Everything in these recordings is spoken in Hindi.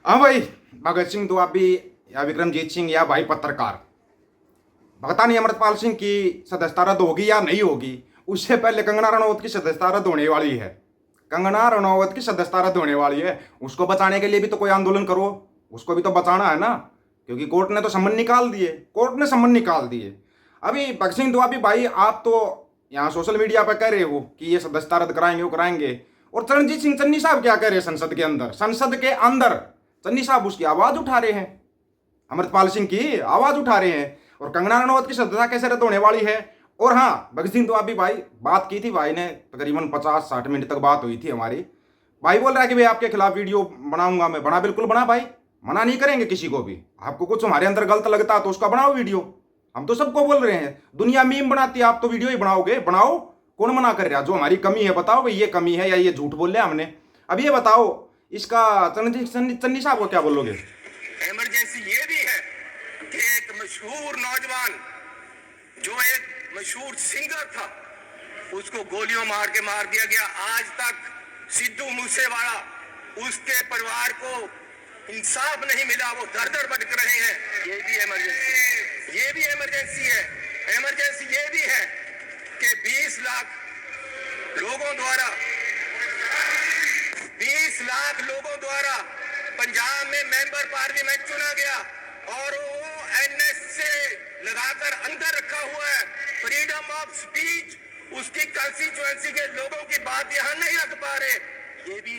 हाँ भाई, भगत सिंह तो अभी या विक्रमजीत सिंह या भाई पत्रकार, पता नहीं अमृतपाल सिंह की सदस्यता रद्द होगी या नहीं होगी। उससे पहले कंगना रनौत की सदस्यता रद्द होने वाली है। कंगना रनौत की सदस्यता रद्द होने वाली है। उसको बचाने के लिए भी तो कोई आंदोलन करो, उसको भी तो बचाना है ना, क्योंकि कोर्ट ने तो सम्मन निकाल दिए। कोर्ट ने सम्मन निकाल दिए। अभी भगत सिंह तो अभी भाई आप तो यहाँ सोशल मीडिया पर कह रहे हो कि ये सदस्यता रद्द कराएंगे, वो कराएंगे, और चरणजीत सिंह चन्नी साहब क्या कह रहे हैं संसद के अंदर? संसद के अंदर चन्नी साहब उसकी आवाज उठा रहे हैं, अमृतपाल सिंह की आवाज उठा रहे हैं, और कंगना रनौत की सदस्यता कैसे रद्द होने वाली है। और हाँ, भगत सिंह तो अभी भाई बात की थी, भाई ने तकरीबन 50-60 मिनट तक बात हुई थी हमारी। भाई बोल रहा है कि भाई आपके खिलाफ वीडियो बनाऊंगा मैं। बना, बिल्कुल बना भाई, मना नहीं करेंगे किसी को भी। आपको कुछ हमारे अंदर गलत लगता है तो उसका बनाओ वीडियो। हम तो सबको बोल रहे हैं, दुनिया मीम बनाती है, आप तो वीडियो ही बनाओगे, बनाओ। कौन मना कर रहा? जो हमारी कमी है बताओ भाई, ये कमी है या ये झूठ बोल रहे हैं हमने। अब ये बताओ, इसका चन्नी साहब को क्या बोलोगे? इमरजेंसी ये भी है कि एक मशहूर नौजवान जो एक मशहूर सिंगर था, उसको गोलियों मार के मार दिया गया। आज तक सिद्धू मूसेवाला, उसके परिवार को इंसाफ नहीं मिला, वो दर दर भटक रहे हैं। ये भी इमरजेंसी, ये भी इमरजेंसी है। इमरजेंसी ये भी है कि 20 लाख लोगों द्वारा 20 लाख लोगों द्वारा पंजाब में मेंबर पार्लियामेंट चुना गया और वो एनएस से लगाकर अंदर रखा हुआ है। फ्रीडम ऑफ स्पीच, उसकी कंस्टिट्यूएंसी के लोगों की बात यहां नहीं रख पा रहे। ये भी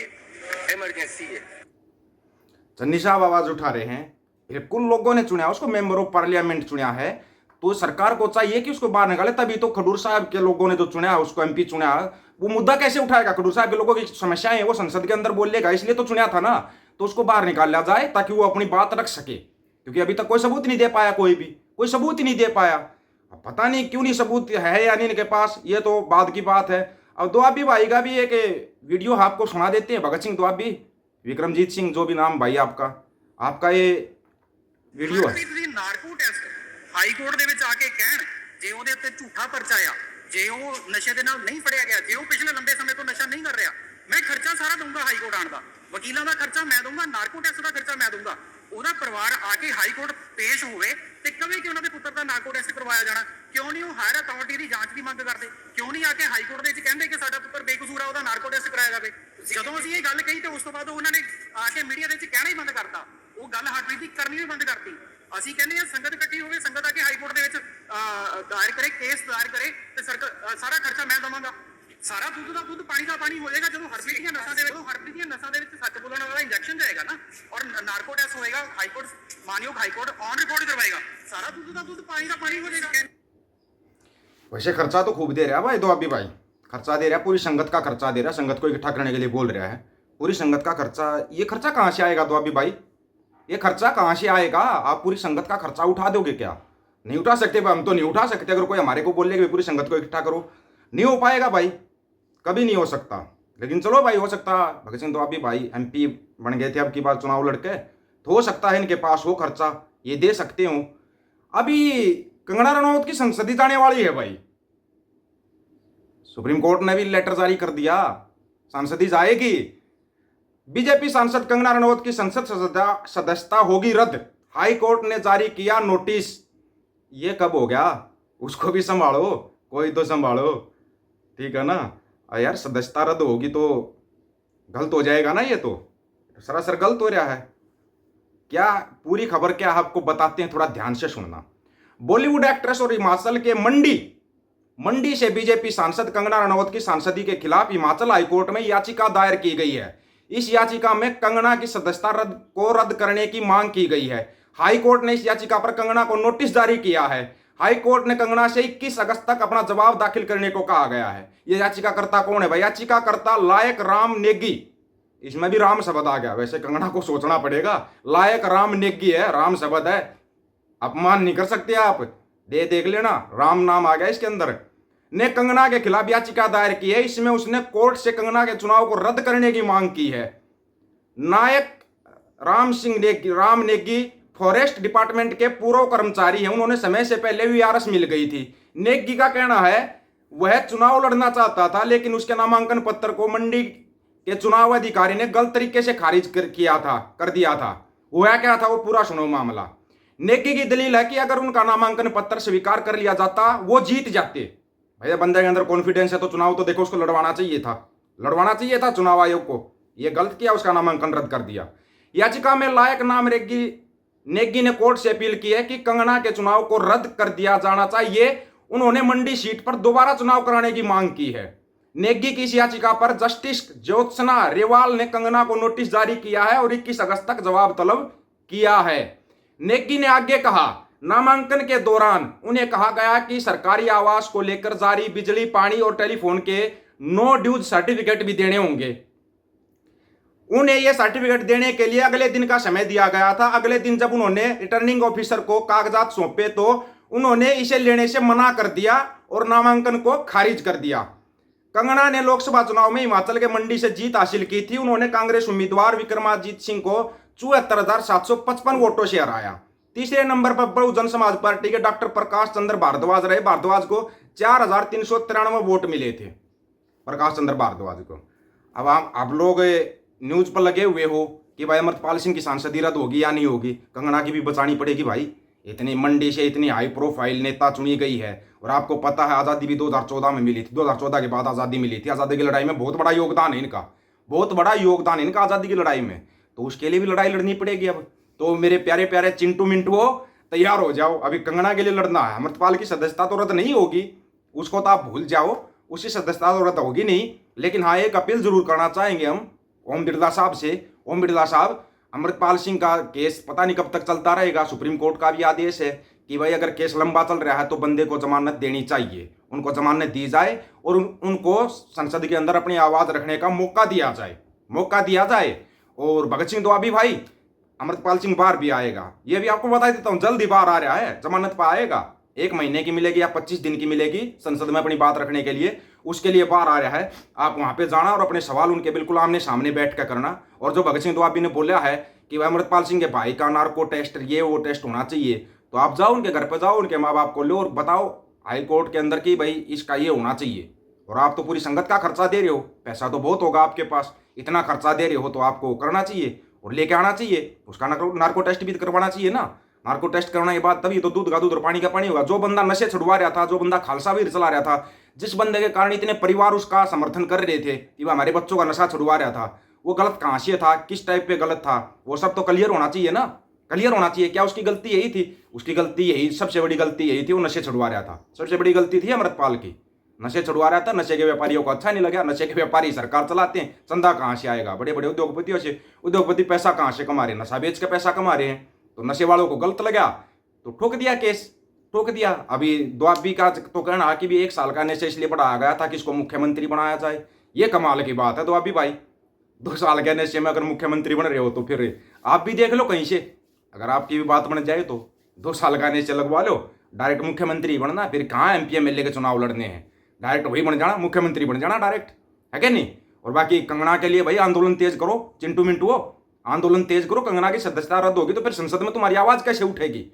इमरजेंसी है। चन्नी साहब आवाज उठा रहे हैं। बिल्कुल लोगों ने चुना, उसको मेंबर ऑफ पार्लियामेंट चुना है, तो सरकार को चाहिए कि उसको बाहर निकाले। तभी तो खडूर साहब के लोगों ने जो चुना, उसको एमपी चुना, वो मुद्दा कैसे उठाएगा? खडूर साहब के लोगों की समस्याएं वो संसद के अंदर बोलेगा, इसलिए तो चुना था ना। तो उसको बाहर निकाल लिया जाए ताकि वो अपनी बात रख सके, क्योंकि अभी तक कोई सबूत नहीं दे पाया, कोई सबूत ही नहीं दे पाया। अब पता नहीं क्यों नहीं सबूत है या नहीं इनके पास, ये तो बाद की बात है। अब दुआबी भाई का भी एक वीडियो आपको सुना देते हैं। भगत सिंह दुआबी, विक्रमजीत सिंह, जो भी नाम भाई आपका ये वीडियो है। ਨਾਰਕੋ ਟੈਸਟ ਹਾਈ ਕੋਰਟ ਦੇ ਵਿੱਚ ਆ ਕੇ ਕਹਿਣ, ਜੇ ਉਹਦੇ ਉੱਤੇ ਝੂਠਾ ਪਰਚਾ ਆ, ਜੇ ਉਹ ਨਸ਼ੇ ਦੇ ਨਾਲ ਨਹੀਂ ਫੜਿਆ ਗਿਆ, ਜੇ ਉਹ ਪਿਛਲੇ ਲੰਬੇ ਸਮੇਂ ਤੋਂ ਨਸ਼ਾ ਨਹੀਂ ਕਰ ਰਿਹਾ, ਮੈਂ ਖਰਚਾ ਸਾਰਾ ਦਊਂਗਾ ਹਾਈ ਕੋਰਟ ਆਣ ਦਾ, ਵਕੀਲਾਂ ਦਾ ਖਰਚਾ ਮੈਂ ਦਊਂਗਾ, ਨਾਰਕੋ ਟੈਸਟ ਦਾ ਖਰਚਾ ਮੈਂ ਦਊਂਗਾ। ਉਹਦਾ ਪਰਿਵਾਰ ਆ ਕੇ ਹਾਈ ਕੋਰਟ ਪੇਸ਼ ਹੋਵੇ ਤੇ ਕਵੇ ਕਿ ਉਹਨਾਂ ਦੇ ਪੁੱਤਰ ਦਾ ਨਾਰਕੋ ਟੈਸਟ ਕਰਵਾਇਆ ਜਾਣਾ। ਕਿਉਂ ਨਹੀਂ ਉਹ ਹਾਇਰ ਅਥਾਰਟੀ ਦੀ ਜਾਂਚ ਦੀ ਮੰਗ ਕਰਦੇ? ਕਿਉਂ ਨਹੀਂ ਆ ਕੇ ਹਾਈ ਕੋਰਟ ਦੇ ਵਿੱਚ ਕਹਿੰਦੇ ਕਿ ਸਾਡਾ ਪੁੱਤਰ ਬੇਕਸੂਰ ਆ, ਉਹਦਾ ਨਾਰਕੋ ਟੈਸਟ ਕਰਾਇਆ ਜਾਵੇ? ਜਦੋਂ ਅਸੀਂ ਇਹ ਗੱਲ ਕਹੀ ਤੇ ਉਸ ਤੋਂ ਬਾਅਦ ਉਹਨਾਂ ਨੇ ਆ ਕੇ ਮੀਡੀਆ ਦੇ ਵਿੱਚ ਕਹਿਣਾ ਹੀ ਬੰਦ ਕਰਤਾ। ਉਹ ਗੱਲ ਹਰਪ੍ਰੀਤ ਦੀ ਕਰਨੀ ਵੀ ਬੰਦ ਕਰਤੀ। ਅਸੀਂ ਕਹਿੰਦੇ ਆ ਸੰਗਤ ਇਕੱਠੀ ਹੋਵੇ, ਸੰਗਤ ਆ ਕੇ ਹਾਈ ਕੋਰਟ ਦੇ ਵਿੱਚ ਦਾਇਰ ਕਰੇ, ਕੇਸ ਦਾਇਰ ਕਰੇ ਤੇ ਸਾਰਾ ਖਰਚਾ ਮੈਂ ਦਵਾਂਗਾ। ਸਾਰਾ ਦੁੱਧ ਦਾ ਦੁੱਧ, ਪਾਣੀ ਦਾ ਪਾਣੀ ਹੋ ਜਾਏਗਾ ਜਦੋਂ ਹਰਪ੍ਰੀਤ ਦੀਆਂ ਨਸਾਂ ਦੇ ਵਿੱਚ ਸੱਚ ਬੋਲਣ ਵਾਲਾ ਇੰਜੈਕਸ਼ਨ ਜਾਏਗਾ ਨਾ, ਔਰ ਨਾਰਕੋ ਟੈਸਟ ਹੋਏਗਾ। ਹਾਈ ਕੋਰਟ, ਮਾਨਯੋਗ ਹਾਈ ਕੋਰਟ ऑन रिकॉर्ड करवाएगा। सारा दूध का दूध, पानी का पानी हो जाएगा। वैसे खर्चा तो खूब दे रहा है भाई, तो अभी भाई खर्चा दे रहा है, पूरी संगत का खर्चा दे रहा है, संगत को इकट्ठा करने के लिए बोल रहा है, पूरी संगत का खर्चा। ये खर्चा कहाँ से आएगा? तो अभी भाई ये खर्चा कहाँ से आएगा? आप पूरी संगत का खर्चा उठा दोगे क्या? नहीं उठा सकते भाई, हम तो नहीं उठा सकते। अगर कोई हमारे को बोल ले कि पूरी संगत को इकट्ठा करो, नहीं हो पाएगा भाई, कभी नहीं हो सकता। लेकिन चलो भाई, हो सकता भगत सिंह तो अभी भाई एमपी बन गए थे, अब की बार चुनाव लड़के, तो हो सकता है इनके पास हो खर्चा, ये दे सकते हो। अभी कंगना रनौत की संसद जाने वाली है भाई, सुप्रीम कोर्ट ने भी लेटर जारी कर दिया, संसद ही जाएगी। बीजेपी सांसद कंगना रनौत की संसद सदस्यता होगी रद्द, हाई कोर्ट ने जारी किया नोटिस। ये कब हो गया? उसको भी संभालो, कोई तो संभालो, ठीक है ना यार। सदस्यता रद्द होगी तो गलत हो जाएगा ना, ये तो सरासर गलत हो रहा है। क्या पूरी खबर क्या आपको बताते हैं, थोड़ा ध्यान से सुनना। बॉलीवुड एक्ट्रेस और हिमाचल के मंडी से बीजेपी सांसद कंगना रनौत की सांसदी के खिलाफ हिमाचल हाईकोर्ट में याचिका दायर की गई है। इस याचिका में कंगना की सदस्यता रद्द करने की मांग की गई है। हाई कोर्ट ने इस याचिका पर कंगना को नोटिस जारी किया है। हाई कोर्ट ने कंगना से 21 अगस्त तक अपना जवाब दाखिल करने को कहा गया है। यह याचिकाकर्ता कौन है भाई? याचिकाकर्ता लायक राम नेगी, इसमें भी राम शब्द आ गया। वैसे कंगना को सोचना पड़ेगा, लायक राम नेगी है, राम शब्द है, अपमान नहीं कर सकते आप, देख लेना, राम नाम आ गया इसके अंदर। ने कंगना के खिलाफ याचिका दायर की है। इसमें उसने कोर्ट से कंगना के चुनाव को रद्द करने की मांग की है। नायक राम नेगी फॉरेस्ट डिपार्टमेंट के पूर्व कर्मचारी हैं, उन्होंने समय से पहले वीआरएस मिल गई थी। नेगी का कहना है वह चुनाव लड़ना चाहता था, लेकिन उसके नामांकन पत्र को मंडी कि चुनाव अधिकारी ने गलत तरीके से खारिज कर दिया था। हुआ क्या था वो पूरा सुनो मामला। नेकी की दलील है कि अगर उनका नामांकन पत्र स्वीकार कर लिया जाता वो जीत जाते। भैया बंदे के अंदर कॉन्फिडेंस है तो चुनाव तो देखो उसको लड़वाना चाहिए था चुनाव आयोग को। ये गलत किया, उसका नामांकन रद्द कर दिया। याचिका में लायक नाम नेगी ने कोर्ट से अपील की है कि कंगना के चुनाव को रद्द कर दिया जाना चाहिए। उन्होंने मंडी सीट पर दोबारा चुनाव कराने की मांग की है। नेगी की इस याचिका पर जस्टिस ज्योत्सना रेवाल ने कंगना को नोटिस जारी किया है और 21 अगस्त तक जवाब तलब किया है। नेगी ने आगे कहा, नामांकन के दौरान उन्हें कहा गया कि सरकारी आवास को लेकर जारी बिजली, पानी और टेलीफोन के नो ड्यूज सर्टिफिकेट भी देने होंगे। उन्हें यह सर्टिफिकेट देने के लिए अगले दिन का समय दिया गया था। अगले दिन जब उन्होंने रिटर्निंग ऑफिसर को कागजात सौंपे तो उन्होंने इसे लेने से मना कर दिया और नामांकन को खारिज कर दिया। कंगना ने लोकसभा चुनाव में हिमाचल के मंडी से जीत हासिल की थी। उन्होंने कांग्रेस उम्मीदवार विक्रमाजीत सिंह को 74,755 वोटों से हराया। तीसरे नंबर पर बहुजन समाज पार्टी के डॉक्टर प्रकाश चंद्र भारद्वाज रहे। भारद्वाज को 4,393 वोट मिले थे, प्रकाश चंद्र भारद्वाज को। अब आप लोग न्यूज पर लगे हुए हो कि भाई अमृतपाल सिंह की सांसदी रद्द होगी या नहीं होगी। कंगना की भी बचानी पड़ेगी भाई। इतनी मंडी से इतनी हाई प्रोफाइल नेता चुनी गई है और आपको पता है आज़ादी भी 2014 में मिली थी। 2014 के बाद आज़ादी मिली थी। आज़ादी की लड़ाई में बहुत बड़ा योगदान है इनका, बहुत बड़ा योगदान है इनका आज़ादी की लड़ाई में। तो उसके लिए भी लड़ाई लड़नी पड़ेगी। अब तो मेरे प्यारे प्यारे चिंटू मिंटू हो, तैयार हो जाओ। अभी कंगना के लिए लड़ना है। अमृतपाल की सदस्यता तो रद्द नहीं होगी, उसको तो आप भूल जाओ, उसकी सदस्यता तो रद्द होगी नहीं। लेकिन हाँ, एक अपील जरूर करना चाहेंगे हम ओम बिरला साहब से। ओम बिरला साहब, अमृतपाल सिंह का केस पता नहीं कब तक चलता रहेगा। सुप्रीम कोर्ट का भी आदेश है कि भाई अगर केस लंबा चल रहा है तो बंदे को जमानत देनी चाहिए, उनको जमानत दी जाए और उनको संसद के अंदर अपनी आवाज रखने का मौका दिया जाए। और भगत सिंह दोआबी भाई, अमृतपाल सिंह बाहर भी आएगा, ये भी आपको बता देता हूँ, जल्द ही बाहर आ रहा है, जमानत पर आएगा। 1 महीने की मिलेगी या 25 दिन की मिलेगी संसद में अपनी बात रखने के लिए, उसके लिए बाहर आ रहा है। आप वहां पे जाना और अपने सवाल उनके बिल्कुल आमने सामने बैठ कर करना। और जो भगत सिंह दोआबी ने बोला है कि भाई अमृतपाल सिंह के भाई का नार्को टेस्ट ये वो टेस्ट होना चाहिए, तो आप जाओ उनके घर पर जाओ, उनके माँ बाप को लो और बताओ हाई कोर्ट के अंदर कि भाई इसका ये होना चाहिए। और आप तो पूरी संगत का खर्चा दे रहे हो, पैसा तो बहुत होगा आपके पास, इतना खर्चा दे रहे हो तो आपको करना चाहिए और लेके आना चाहिए। उसका नार्को टेस्ट भी करवाना चाहिए ना। नार्को टेस्ट करने के बाद तभी तो दूध का दूध और पानी का पानी होगा। जो बंदा नशे छुड़वा रहा था, जो बंदा खालसा वीर चला रहा था, जिस बंदे के कारण इतने परिवार उसका समर्थन कर रहे थे कि वह हमारे बच्चों का नशा छुड़वा रहा था, वो गलत कहाँ से था, किस टाइप पे गलत था, वो सब तो क्लियर होना चाहिए ना। क्लियर होना चाहिए। क्या उसकी गलती यही थी? उसकी गलती यही, सबसे बड़ी गलती यही थी, वो नशे छुड़वा रहा था। सबसे बड़ी गलती थी अमृतपाल की, नशे छुड़वा रहा था। नशे के व्यापारियों को अच्छा नहीं लगा। नशे के व्यापारी सरकार चलाते हैं, चंदा कहाँ से आएगा? बड़े बड़े उद्योगपतियों से। उद्योगपति पैसा कहाँ से कमा रहे हैं? नशा बेच के पैसा कमा रहे हैं। तो नशे वालों को गलत लगा तो ठोक दिया केस, ठोक दिया। अभी दोआबी का तो कहना कि भी 1 साल का नशे इसलिए बढ़ाया गया था कि इसको मुख्यमंत्री बनाया जाए। ये कमाल की बात है दोआबी भाई। 2 साल के नशे में अगर मुख्यमंत्री बन रहे हो तो फिर आप भी देख लो कहीं से, अगर आपकी भी बात बन जाए तो 2 साल का नशे लगवा लो, डायरेक्ट मुख्यमंत्री बनना। फिर कहाँ MP MLA के चुनाव लड़ने हैं, डायरेक्ट वही बन जाना, मुख्यमंत्री बन जाना डायरेक्ट, है क्या नहीं? और बाकी कंगना के लिए भाई आंदोलन तेज करो, चिंटू मिंटू हो, आंदोलन तेज करो। कंगना की सदस्यता रद्द होगी तो फिर संसद में तुम्हारी आवाज कैसे उठेगी,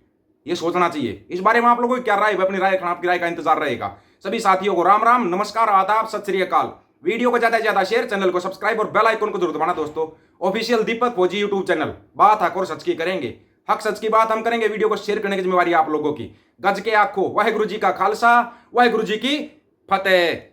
ये सोचना चाहिए। इस बारे में आप लोगों की क्या राय है? अपनी राय, आपकी राय का इंतजार रहेगा। सभी साथियों को राम राम, नमस्कार, आदाब, सत श्री अकाल। वीडियो को ज्यादा से ज्यादा शेयर, चैनल को सब्सक्राइब और बेल आइकन को जरूर दबाना दोस्तों। ऑफिशियल दीपक फौजी यूट्यूब चैनल, बात हक और सच की करेंगे, हक सच की बात हम करेंगे। वीडियो को शेयर करने की जिम्मेवारी आप लोगों की। गज के आखो, वाहिगुरु जी का खालसा, वाहिगुरु जी की फतेह।